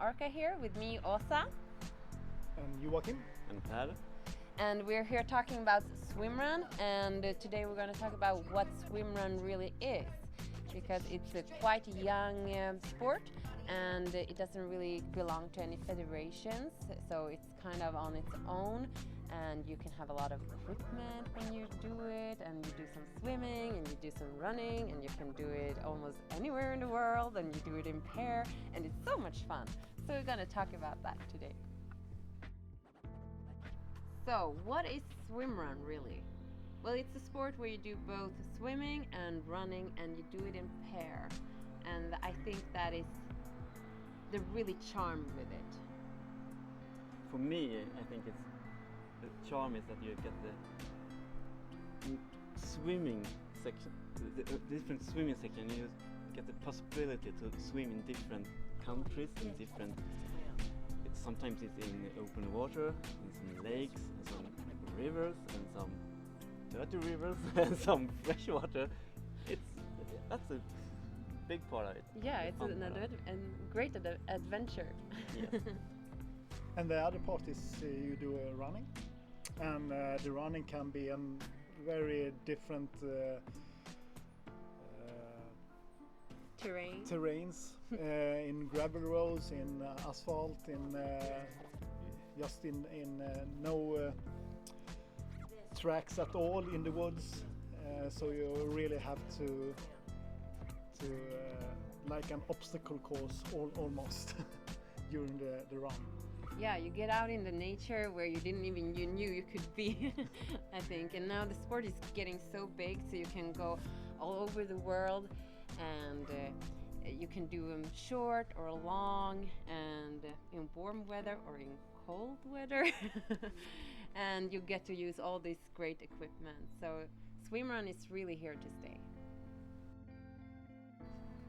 Orca here with me, Åsa. And Joachim. And Per. And we're here talking about swimrun, and today we're going to talk about what swimrun really is, because it's a quite young sport and it doesn't really belong to any federations, so it's kind of on its own, and you can have a lot of equipment when you do it, and you do some swimming and you do some running, and you can do it almost anywhere in the world, and you do it in pair, and it's so much fun. So we're going to talk about that today. So, what is swimrun really? Well, it's a sport where you do both swimming and running, and you do it in pair. And I think that is the really charm with it. For me, I think it's the charm is that you get the swimming section, the different swimming section. You get the possibility to swim in different countries, in different. Sometimes it's in open water, in some lakes, and some rivers, and some dirty rivers, and some fresh water. That's a big part of it. Yeah, it's a great adventure. Yeah. And the other part is you do running, and the running can be in very different terrains, in gravel roads, in asphalt, in just in no tracks at all in the woods. So you really have to like an obstacle course almost during the run. Yeah, you get out in the nature where you knew you could be, I think. And now the sport is getting so big, so you can go all over the world, and you can do them short or long, and in warm weather or in cold weather. And you get to use all this great equipment. So swimrun is really here to stay.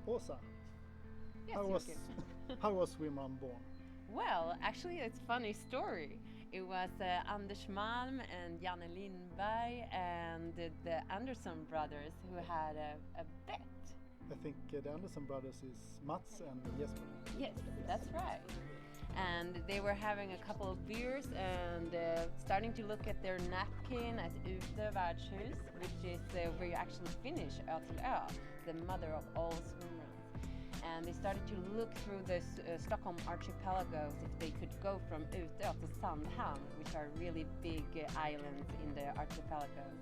Åsa, Yes, how was swimrun born? Well, actually, it's a funny story. It was Anders Malm and Janne Lindberg and the Anderson brothers who had a bet. I think the Anderson brothers is Mats and Jesper. Yes, that's right. And they were having a couple of beers and starting to look at their napkin at Ute Värdshus, which is where you actually finish Ö till Ö, the mother of all swimruns. And they started to look through the Stockholm archipelagos if they could go from Utö to Sandhamn, which are really big islands in the archipelagos.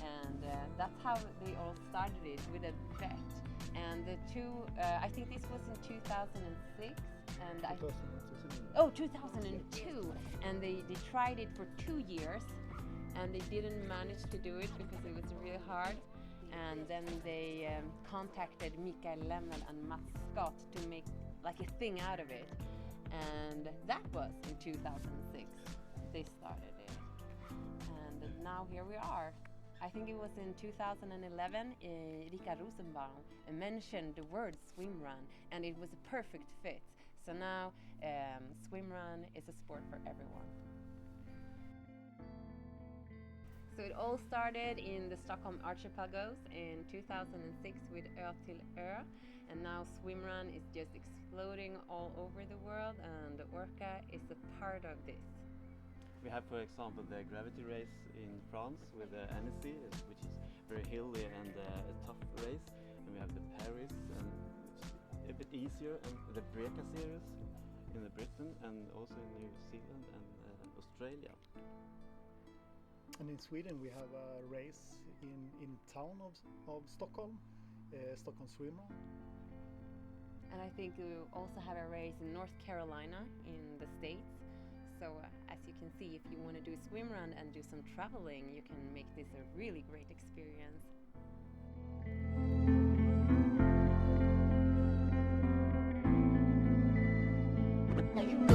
And that's how they all started it, with a bet. And the two, I think this was in 2006. And 2002. And they tried it for 2 years, and they didn't manage to do it because it was really hard. And then they contacted Mikael Lemmel and Mats Scott to make like a thing out of it. And that was in 2006. They started it. And now here we are. I think it was in 2011, Rika Rosenbaum mentioned the word swimrun, and it was a perfect fit. So now swimrun is a sport for everyone. So it all started in the Stockholm archipelagos in 2006 with Ö till Ö, and now swimrun is just exploding all over the world, and Orca is a part of this. We have, for example, the gravity race in France with the Annecy, which is very hilly and a tough race. And we have the Paris, and a bit easier, and the Breka series in the Britain, and also in New Zealand and Australia. And in Sweden we have a race in town of Stockholm, Stockholm Swimrun. And I think we also have a race in North Carolina in the States. So as you can see, if you want to do a swimrun and do some traveling, you can make this a really great experience. Thank you.